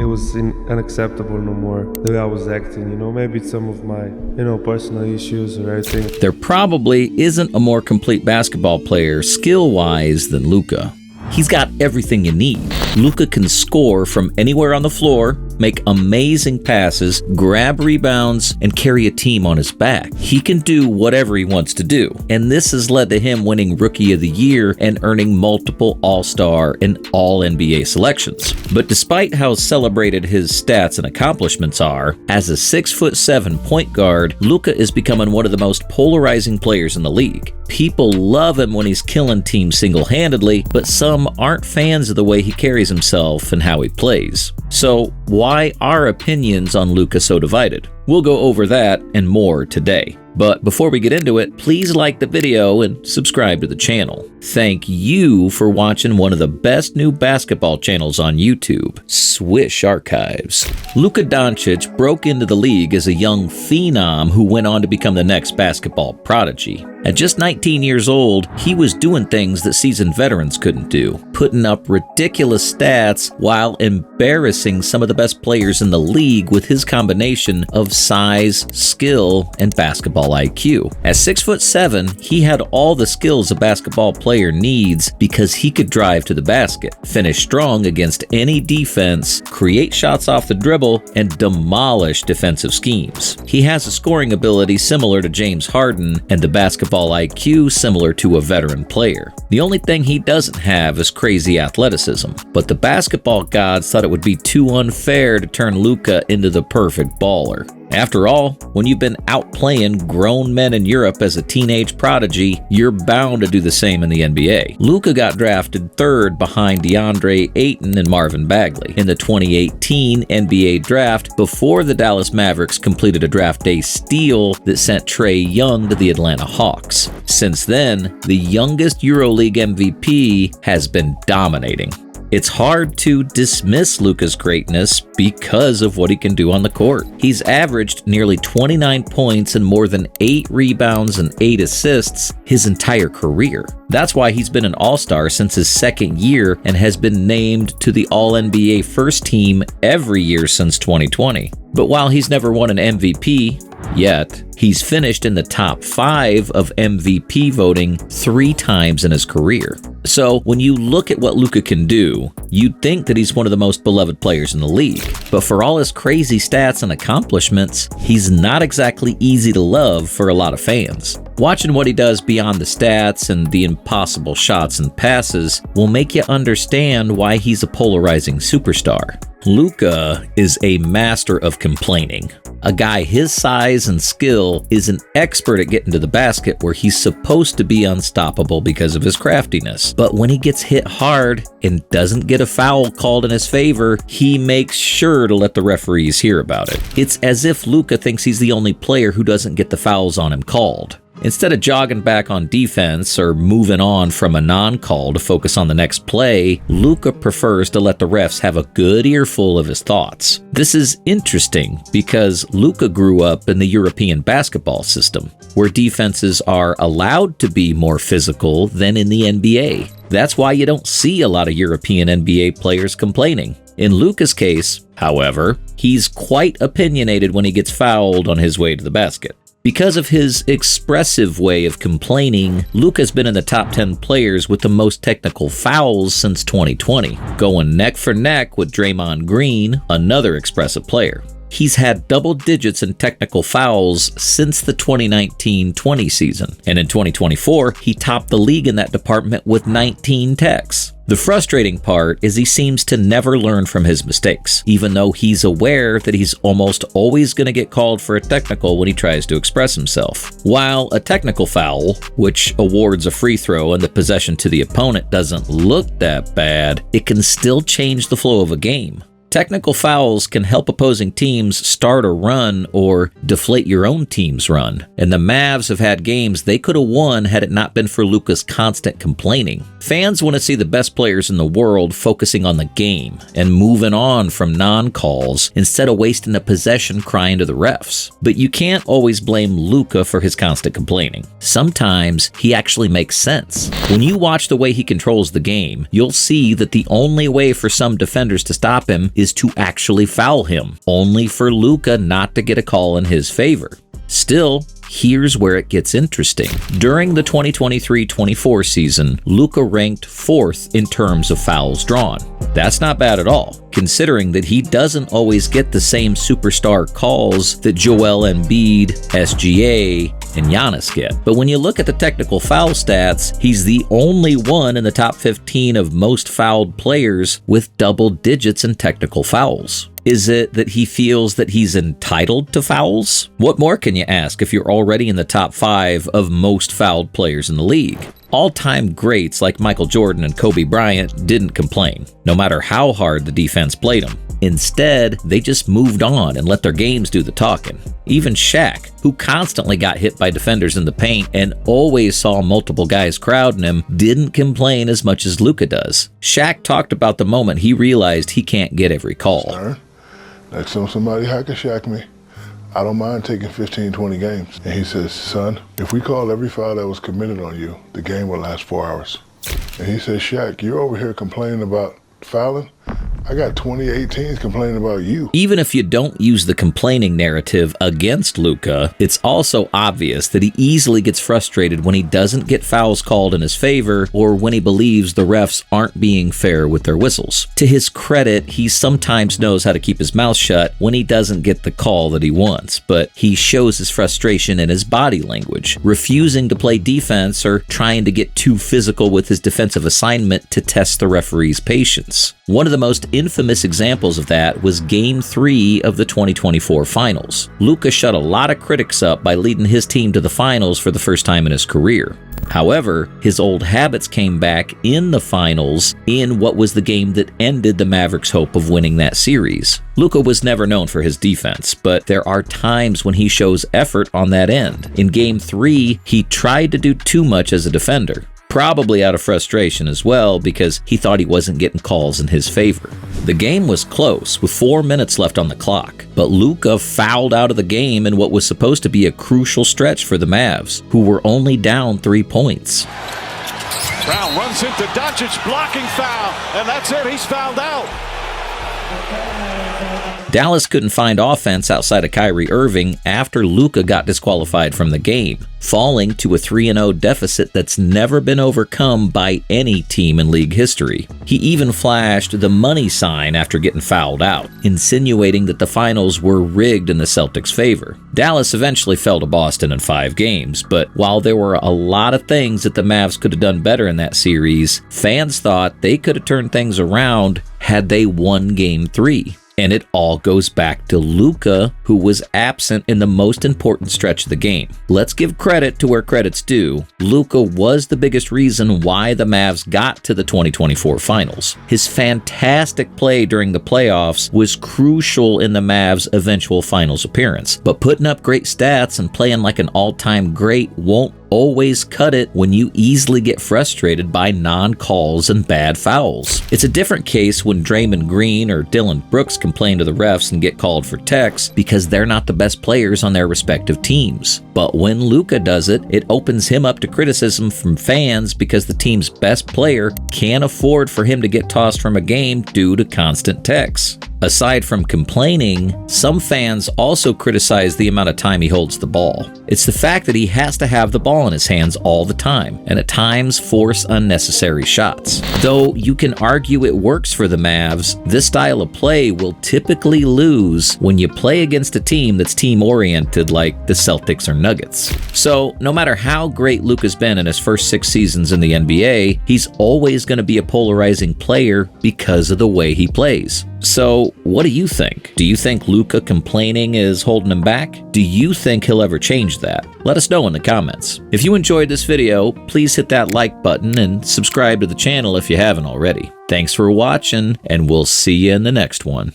was unacceptable no more, the way I was acting. Maybe it's some of my, personal issues or everything. There probably isn't a more complete basketball player skill-wise than Luka. He's got everything you need. Luka can score from anywhere on the floor, make amazing passes, grab rebounds, and carry a team on his back. He can do whatever he wants to do, and this has led to him winning Rookie of the Year and earning multiple All-Star and All-NBA selections. But despite how celebrated his stats and accomplishments are, as a 6'7" point guard, Luka is becoming one of the most polarizing players in the league. People love him when he's killing teams single-handedly, but some aren't fans of the way he carries himself and how he plays. So why are opinions on Luka so divided? We'll go over that and more today. But before we get into it, please like the video and subscribe to the channel. Thank you for watching one of the best new basketball channels on YouTube, Swish Archives. Luka Doncic broke into the league as a young phenom who went on to become the next basketball prodigy. At just 19 years old, he was doing things that seasoned veterans couldn't do, putting up ridiculous stats while embarrassing some of the best players in the league with his combination of size, skill, and basketball IQ. At 6'7", he had all the skills a basketball player needs because he could drive to the basket, finish strong against any defense, create shots off the dribble, and demolish defensive schemes. He has a scoring ability similar to James Harden and the basketball IQ similar to a veteran player. The only thing he doesn't have is crazy athleticism, but the basketball gods thought it would be too unfair to turn Luka into the perfect baller. After all, when you've been outplaying grown men in Europe as a teenage prodigy, you're bound to do the same in the NBA. Luka got drafted third behind DeAndre Ayton and Marvin Bagley in the 2018 NBA draft before the Dallas Mavericks completed a draft day steal that sent Trae Young to the Atlanta Hawks. Since then, the youngest EuroLeague MVP has been dominating. It's hard to dismiss Luka's greatness because of what he can do on the court. He's averaged nearly 29 points and more than 8 rebounds and 8 assists his entire career. That's why he's been an All-Star since his second year and has been named to the All-NBA first team every year since 2020. But while he's never won an MVP yet, he's finished in the top 5 of MVP voting 3 times in his career. So when you look at what Luka can do, you'd think that he's one of the most beloved players in the league. But for all his crazy stats and accomplishments, he's not exactly easy to love for a lot of fans. Watching what he does beyond the stats and the impossible shots and passes will make you understand why he's a polarizing superstar. Luka is a master of complaining. A guy his size and skill is an expert at getting to the basket where he's supposed to be unstoppable because of his craftiness. But when he gets hit hard and doesn't get a foul called in his favor, he makes sure to let the referees hear about it. It's as if Luka thinks he's the only player who doesn't get the fouls on him called. Instead of jogging back on defense or moving on from a non-call to focus on the next play, Luka prefers to let the refs have a good earful of his thoughts. This is interesting because Luka grew up in the European basketball system, where defenses are allowed to be more physical than in the NBA. That's why you don't see a lot of European NBA players complaining. In Luka's case, however, he's quite opinionated when he gets fouled on his way to the basket. Because of his expressive way of complaining, Luka's been in the top 10 players with the most technical fouls since 2020, going neck for neck with Draymond Green, another expressive player. He's had double digits in technical fouls since the 2019-20 season, and in 2024, he topped the league in that department with 19 techs. The frustrating part is he seems to never learn from his mistakes, even though he's aware that he's almost always going to get called for a technical when he tries to express himself. While a technical foul, which awards a free throw and the possession to the opponent, doesn't look that bad, it can still change the flow of a game. Technical fouls can help opposing teams start a run or deflate your own team's run. And the Mavs have had games they could have won had it not been for Luka's constant complaining. Fans want to see the best players in the world focusing on the game and moving on from non-calls instead of wasting a possession crying to the refs. But you can't always blame Luka for his constant complaining. Sometimes he actually makes sense. When you watch the way he controls the game, you'll see that the only way for some defenders to stop him is to actually foul him, only for Luka not to get a call in his favor. Still, here's where it gets interesting. During the 2023-24 season, Luka ranked 4th in terms of fouls drawn. That's not bad at all, considering that he doesn't always get the same superstar calls that Joel Embiid, SGA, and Giannis get. But when you look at the technical foul stats, he's the only one in the top 15 of most fouled players with double digits in technical fouls. Is it that he feels that he's entitled to fouls? What more can you ask if you're already in the top 5 of most fouled players in the league? All-time greats like Michael Jordan and Kobe Bryant didn't complain, no matter how hard the defense played them. Instead, they just moved on and let their games do the talking. Even Shaq, who constantly got hit by defenders in the paint and always saw multiple guys crowding him, didn't complain as much as Luka does. Shaq talked about the moment he realized he can't get every call. Sir, next time somebody hack a Shaq me, I don't mind taking 15, 20 games. And he says, son, if we call every foul that was committed on you, the game will last 4 hours. And he says, Shaq, you're over here complaining about fouling? I got 2018s complaining about you. Even if you don't use the complaining narrative against Luka, it's also obvious that he easily gets frustrated when he doesn't get fouls called in his favor or when he believes the refs aren't being fair with their whistles. To his credit, he sometimes knows how to keep his mouth shut when he doesn't get the call that he wants, but he shows his frustration in his body language, refusing to play defense or trying to get too physical with his defensive assignment to test the referee's patience. One of the most infamous examples of that was Game 3 of the 2024 Finals. Luka shut a lot of critics up by leading his team to the finals for the first time in his career. However, his old habits came back in the finals in what was the game that ended the Mavericks' hope of winning that series. Luka was never known for his defense, but there are times when he shows effort on that end. In Game 3, he tried to do too much as a defender. Probably out of frustration as well because he thought he wasn't getting calls in his favor. The game was close with 4 minutes left on the clock, but Luka fouled out of the game in what was supposed to be a crucial stretch for the Mavs, who were only down 3 points. Brown runs into Doncic, blocking foul, and that's it, he's fouled out. Dallas couldn't find offense outside of Kyrie Irving after Luka got disqualified from the game, falling to a 3-0 deficit that's never been overcome by any team in league history. He even flashed the money sign after getting fouled out, insinuating that the finals were rigged in the Celtics' favor. Dallas eventually fell to Boston in 5 games, but while there were a lot of things that the Mavs could have done better in that series, fans thought they could have turned things around had they won Game 3. And it all goes back to Luka, who was absent in the most important stretch of the game. Let's give credit to where credit's due. Luka was the biggest reason why the Mavs got to the 2024 Finals. His fantastic play during the playoffs was crucial in the Mavs' eventual Finals appearance. But putting up great stats and playing like an all-time great won't always cut it when you easily get frustrated by non-calls and bad fouls. It's a different case when Draymond Green or Dylan Brooks complain to the refs and get called for techs because they're not the best players on their respective teams. But when Luka does it, it opens him up to criticism from fans because the team's best player can't afford for him to get tossed from a game due to constant techs. Aside from complaining, some fans also criticize the amount of time he holds the ball. It's the fact that he has to have the ball in his hands all the time, and at times force unnecessary shots. Though you can argue it works for the Mavs, this style of play will typically lose when you play against a team that's team-oriented like the Celtics or Nuggets. So, no matter how great Luka's been in his first 6 seasons in the NBA, he's always going to be a polarizing player because of the way he plays. So, what do you think? Do you think Luka complaining is holding him back? Do you think he'll ever change that? Let us know in the comments. If you enjoyed this video, please hit that like button and subscribe to the channel if you haven't already. Thanks for watching, and we'll see you in the next one.